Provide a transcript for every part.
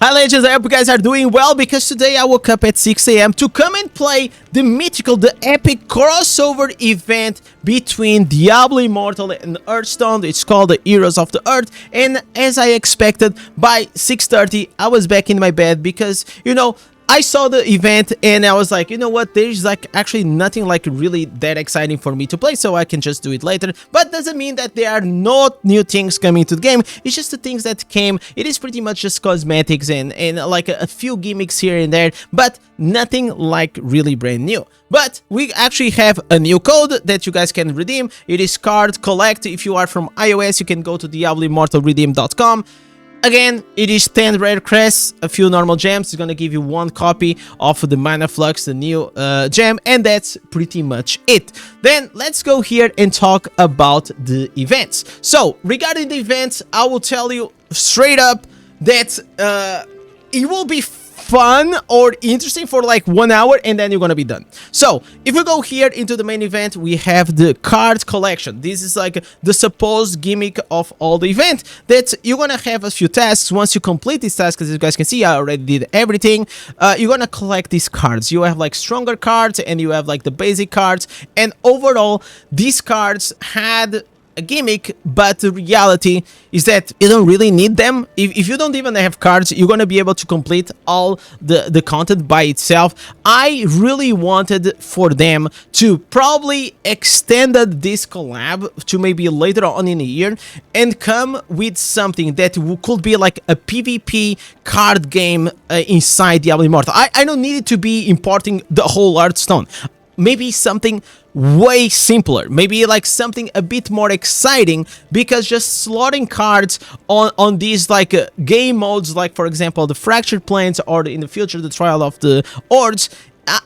Hi legends, I hope you guys are doing well because today I woke up at 6 a.m. to come and play the mythical, the epic crossover event between Diablo Immortal and Hearthstone. It's called the Heroes of the Earth, and as I expected, by 6:30 I was back in my bed because, I saw the event and I was like, you know what, there's like actually nothing like really that exciting for me to play, so I can just do it later. But doesn't mean that there are no new things coming to the game. It's just the things that came. It is pretty much just cosmetics and like a few gimmicks here and there, but nothing like really brand new. But we actually have a new code that you guys can redeem. It is card collect. If you are from iOS, you can go to diabloimmortalredeem.com. Again, it is 10 rare crests, a few normal gems. It's gonna give you one copy of the Manaflux, the new gem, and that's pretty much it. Then let's go here and talk about the events. So regarding the events, I will tell you straight up that it will be fun or interesting for like 1 hour and then you're gonna be done. So if we go here into the main event, we have the card collection. This is like the supposed gimmick of all the event, that you're gonna have a few tasks. Once you complete these tasks, as you guys can see, I already did everything. You're gonna collect these cards. You have like stronger cards and you have like the basic cards, and overall these cards had a gimmick, but the reality is that you don't really need them. If you don't even have cards, you're gonna be able to complete all the content by itself. I really wanted for them to probably extend this collab to maybe later on in the year and come with something that could be like a PvP card game inside Diablo Immortal. I don't need it to be importing the whole Hearthstone. Maybe something way simpler, maybe like something a bit more exciting, because just slotting cards on these like game modes, like for example the Fractured Plains or in the future the Trial of the Hordes,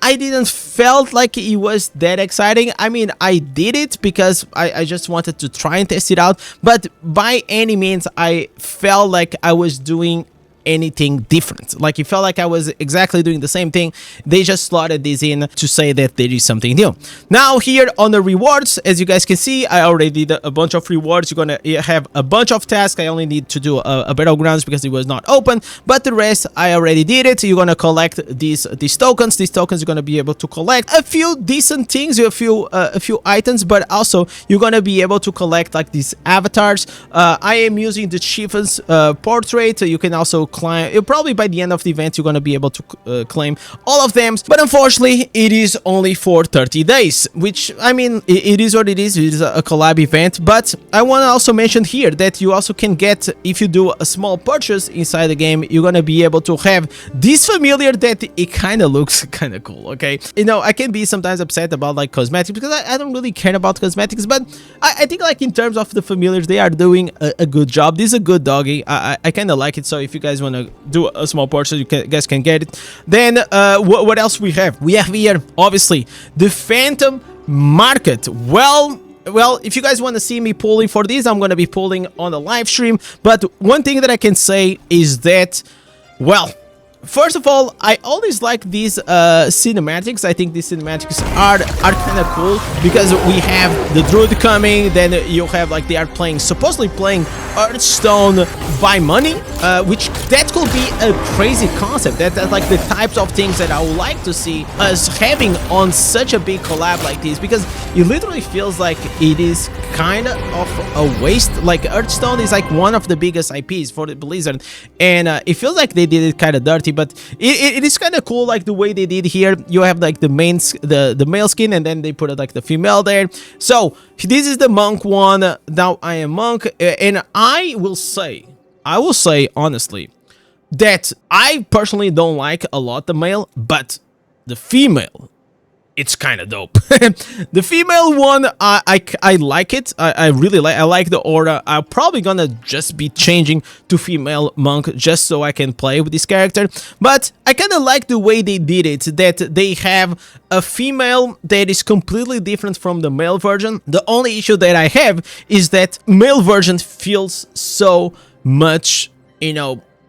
I didn't felt like it was that exciting. I mean, I did it because I just wanted to try and test it out, but by any means I felt like I was doing anything different. Like it felt like I was exactly doing the same thing. They just slotted this in to say that there is something new. Now here on the rewards, as you guys can see, I already did a bunch of rewards. You're gonna have a bunch of tasks. I only need to do a battlegrounds because it was not open, but the rest I already did it. You're gonna collect these tokens. These tokens you're gonna be able to collect a few decent things, a few items, but also you're gonna be able to collect like these avatars. I am using the Chieftain's portrait. You can also climb. Probably by the end of the event you're going to be able to claim all of them, but unfortunately it is only for 30 days, which I mean it is what it is. It is a collab event. But I want to also mention here that you also can get, if you do a small purchase inside the game, you're going to be able to have this familiar that it kind of looks kind of cool. Okay, I can be sometimes upset about like cosmetics because I don't really care about cosmetics, but I think like in terms of the familiars, they are doing a good job. This is a good doggy. I kind of like it. So if you guys want to do a small purchase, you guys can get it. Then what else we have? We have here obviously the Phantom Market. Well, if you guys want to see me pulling for this, I'm going to be pulling on a live stream. But one thing that I can say is that, well, first of all, I always like these cinematics. I think these cinematics are kind of cool because we have the Druid coming, then you have like they are supposedly playing Hearthstone by money, which that could be a crazy concept. That's like the types of things that I would like to see us having on such a big collab like this, because it literally feels like it is kind of a waste. Like Hearthstone is like one of the biggest IPs for the Blizzard, and it feels like they did it kind of dirty. But it is kind of cool, like the way they did here. You have like the male skin, and then they put like the female there. So this is the monk one. Now I am monk, and I will say honestly that I personally don't like a lot the male, but the female, it's kind of dope. The female one, I like it. I really like the aura. I'm probably gonna just be changing to female monk just so I can play with this character. But I kind of like the way they did it, that they have a female that is completely different from the male version. The only issue that I have is that male version feels so much,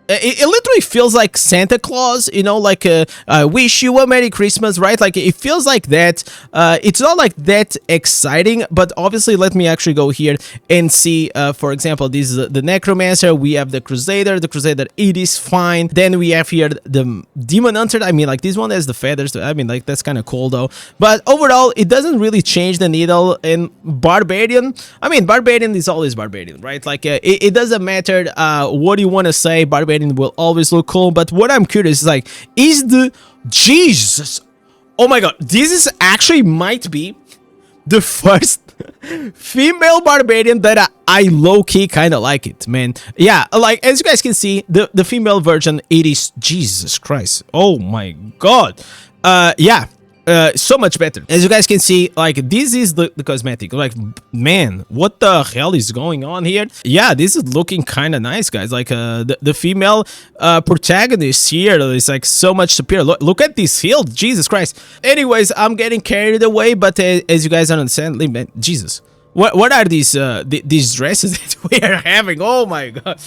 it literally feels like Santa Claus, you know, like I wish you a Merry Christmas, right? Like it feels like that. It's not like that exciting, but obviously let me actually go here and see, for example, this is the Necromancer, we have the Crusader, it is fine. Then we have here the Demon Hunter. I mean, like this one has the feathers, I mean, like that's kind of cool though. But overall, it doesn't really change the needle. And Barbarian, I mean, Barbarian is always Barbarian, right? Like it doesn't matter what you want to say, Barbarian will always look cool. But what I'm curious is like, is the Jesus, oh my god, this is actually might be the first female Barbarian that I low-key kind of like it, man. Yeah, like as you guys can see, the female version, it is Jesus Christ, oh my god. Yeah, so much better. As you guys can see, like this is the cosmetic. Like, man, what the hell is going on here? Yeah, this is looking kind of nice, guys. Like the female protagonist here is like so much superior. Look at this hilt, Jesus Christ. Anyways, I'm getting carried away, but as you guys understand, man, Jesus, what are these dresses that we are having? Oh my god.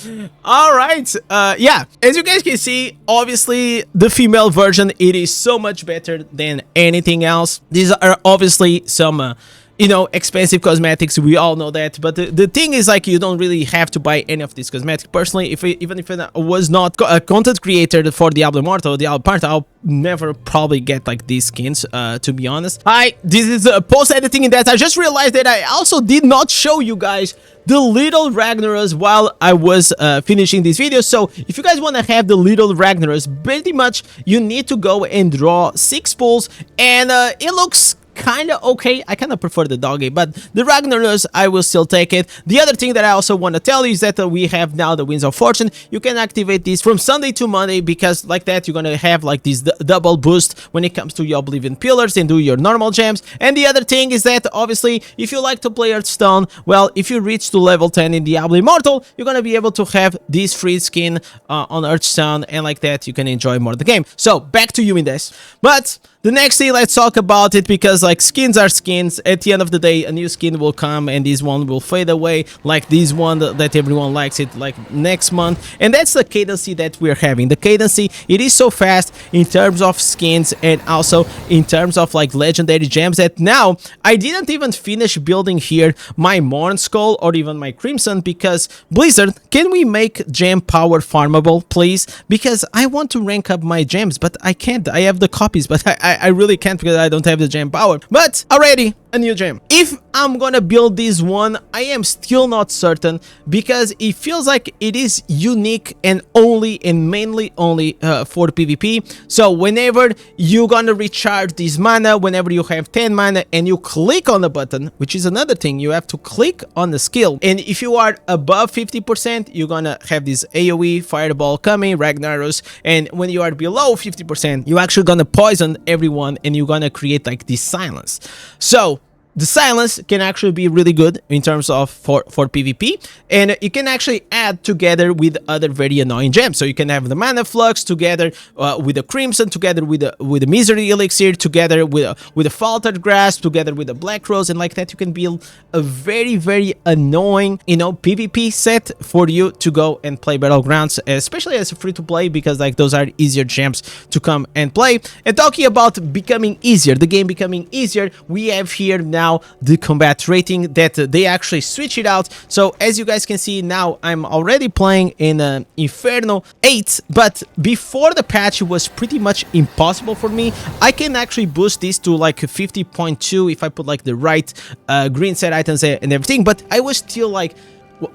All right, yeah, as you guys can see, obviously the female version, it is so much better than anything else. These are obviously some you know, expensive cosmetics, we all know that, but the thing is, like, you don't really have to buy any of these cosmetics. Personally, even if I was not a content creator for Diablo Immortal, I'll never probably get like these skins, to be honest. Hi, this is post-editing in that I just realized that I also did not show you guys the little Ragnaros while I was finishing this video. So if you guys want to have the little Ragnaros, pretty much you need to go and draw 6 pulls, and it looks kind of okay. I kind of prefer the doggy, but the Ragnaros, I will still take it. The other thing that I also want to tell you is that we have now the Winds of Fortune. You can activate these from Sunday to Monday, because like that you're gonna have like this double boost when it comes to your Oblivion Pillars and do your normal gems. And the other thing is that obviously if you like to play Hearthstone, well, if you reach to level 10 in Diablo Immortal, you're gonna be able to have this free skin on Hearthstone, and like that you can enjoy more of the game. So back to you, Indez. But the next thing, let's talk about it, because like skins are skins. At the end of the day, a new skin will come and this one will fade away, like this one that everyone likes it, like next month. And that's the cadency that we're having. The cadency, it is so fast in terms of skins and also in terms of like legendary gems, that now I didn't even finish building here my Morn Skull or even my Crimson, because Blizzard, can we make gem power farmable, please? Because I want to rank up my gems, but I can't. I have the copies, but I really can't, because I don't have the gem power. But already a new gem. If I'm gonna build this one, I am still not certain, because it feels like it is unique and only and mainly only for PvP. So whenever you're gonna recharge this mana, whenever you have 10 mana and you click on the button, which is another thing, you have to click on the skill, and if you are above 50%, you're gonna have this AoE fireball coming, Ragnaros, and when you are below 50%, you're actually gonna poison everyone and you're gonna create like this silence. So the silence can actually be really good in terms of for PvP, and you can actually add together with other very annoying gems. So you can have the Manaflux together with the Crimson, together with the Misery Elixir, together with the Faltered Grasp, together with the Black Rose, and like that you can build a very annoying, you know, PvP set for you to go and play Battlegrounds, especially as a free-to-play, because like those are easier gems to come and play. And talking about becoming easier, the game becoming easier, we have here now the combat rating that they actually switch it out. So as you guys can see, now I'm already playing in Inferno 8, but before the patch it was pretty much impossible for me. I can actually boost this to like 50.2 if I put like the right green set items and everything, but I was still like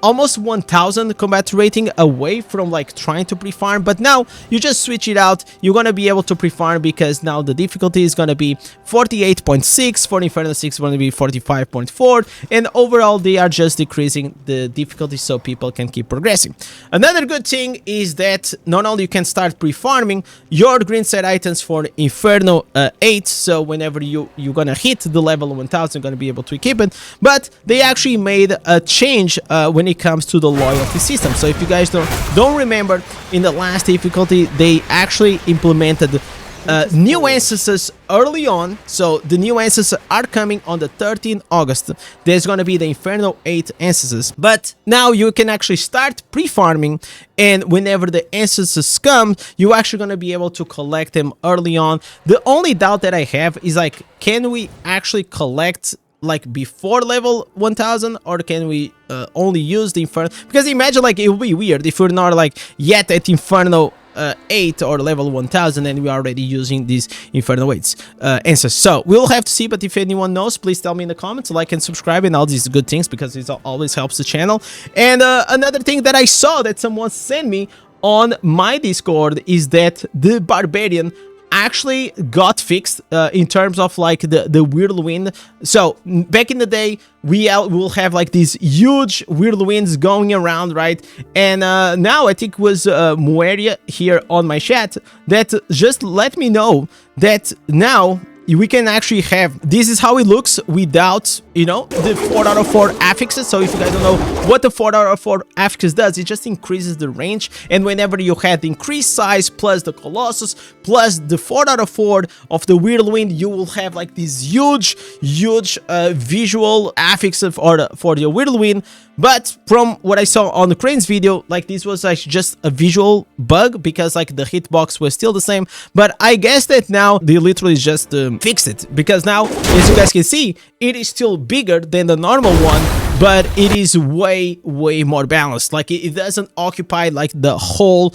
almost 1000 combat rating away from like trying to pre-farm. But now you just switch it out, you're gonna be able to pre-farm, because now the difficulty is gonna be 48.6, for Inferno 6 gonna be 45.4, and overall they are just decreasing the difficulty so people can keep progressing. Another good thing is that not only you can start pre-farming your green set items for Inferno 8, so whenever you're gonna hit the level 1000 you're gonna be able to equip it, but they actually made a change when it comes to the loyalty system. So if you guys don't remember, in the last difficulty they actually implemented new instances early on. So the new instances are coming on the 13th August. There's gonna be the Inferno 8 instances, but now you can actually start pre-farming, and whenever the instances come, you're actually gonna be able to collect them early on. The only doubt that I have is like, can we actually collect like before level 1000, or can we only use the Inferno? Because imagine like it would be weird if we're not like yet at Inferno 8 or level 1000 and we are already using these Inferno 8s answers. So we'll have to see, but if anyone knows, please tell me in the comments, like and subscribe and all these good things, because it always helps the channel. And another thing that I saw that someone sent me on my Discord is that the Barbarian actually got fixed in terms of like the whirlwind. So back in the day, we will have like these huge whirlwinds going around, right? And now I think it was Mueria here on my chat that just let me know that now we can actually have, this is how it looks without, you know, the 4 out of 4 affixes. So if you guys don't know what the 4 out of 4 affixes does, it just increases the range, and whenever you have the increased size plus the Colossus plus the 4 out of 4 of the Whirlwind, you will have like this huge visual affix for the Whirlwind. But from what I saw on the Crane's video, like this was like just a visual bug, because like the hitbox was still the same. But I guess that now they literally just fixed it, because now, as you guys can see, it is still bigger than the normal one, but it is way more balanced. Like it doesn't occupy like the whole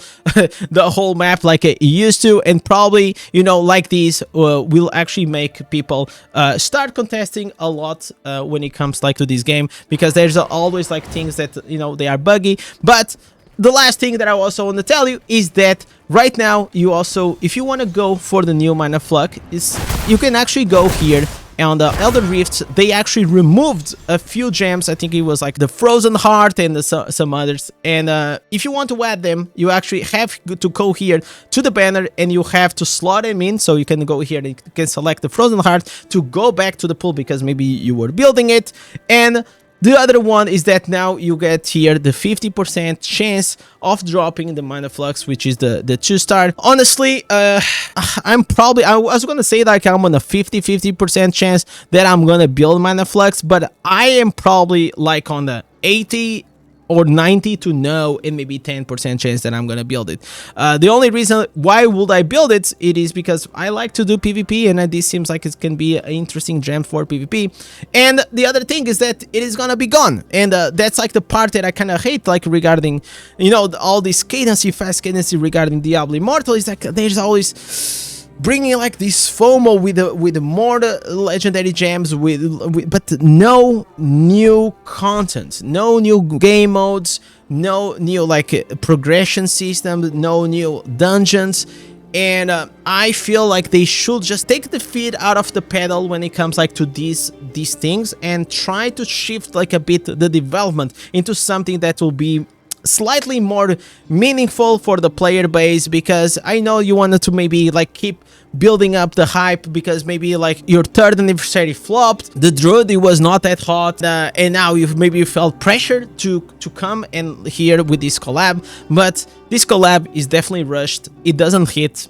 the whole map like it used to. And probably, you know, like these will actually make people start contesting a lot when it comes like to this game, because there's always like things that, you know, they are buggy. But the last thing that I also want to tell you is that right now, you also, if you want to go for the new Manaflux, you can actually go here. And on the Elder Rifts, they actually removed a few gems. I think it was like the Frozen Heart and some others. And if you want to add them, you actually have to go here to the banner and you have to slot them in. So you can go here and you can select the Frozen Heart to go back to the pool, because maybe you were building it. And the other one is that now you get here the 50% chance of dropping the Manaflux, which is the 2-star. Honestly, I'm probably, I was gonna say like I'm on a 50% chance that I'm gonna build Manaflux, but I am probably like on the 80 or 90 to no, and maybe 10% chance that I'm gonna build it. The only reason why would I build it, it is because I like to do PvP, and this seems like it can be an interesting gem for PvP. And the other thing is that it is gonna be gone, and that's like the part that I kind of hate, like regarding, you know, all this cadency, fast cadency regarding Diablo Immortal, is like there's always bringing like this FOMO with the more legendary gems, but no new content, no new game modes, no new like progression system, no new dungeons. And I feel like they should just take the feet out of the pedal when it comes like to these things, and try to shift like a bit the development into something that will be slightly more meaningful for the player base. Because I know you wanted to maybe like keep building up the hype, because maybe like your 3rd anniversary flopped, the Druid, it was not that hot, and now you felt pressure to come and here with this collab. But this collab is definitely rushed, it doesn't hit,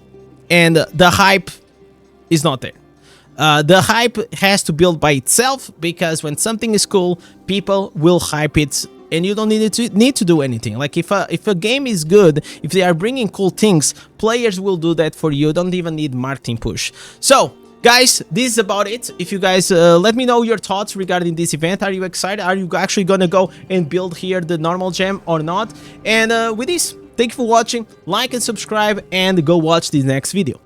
and the hype is not there. The hype has to build by itself, because when something is cool, people will hype it, and you don't need to do anything. Like if a game is good, if they are bringing cool things, players will do that for you. You don't even need marketing push. So guys, this is about it. If you guys let me know your thoughts regarding this event. Are you excited? Are you actually gonna go and build here the normal gem or not? And with this, thank you for watching. Like and subscribe, and go watch the next video.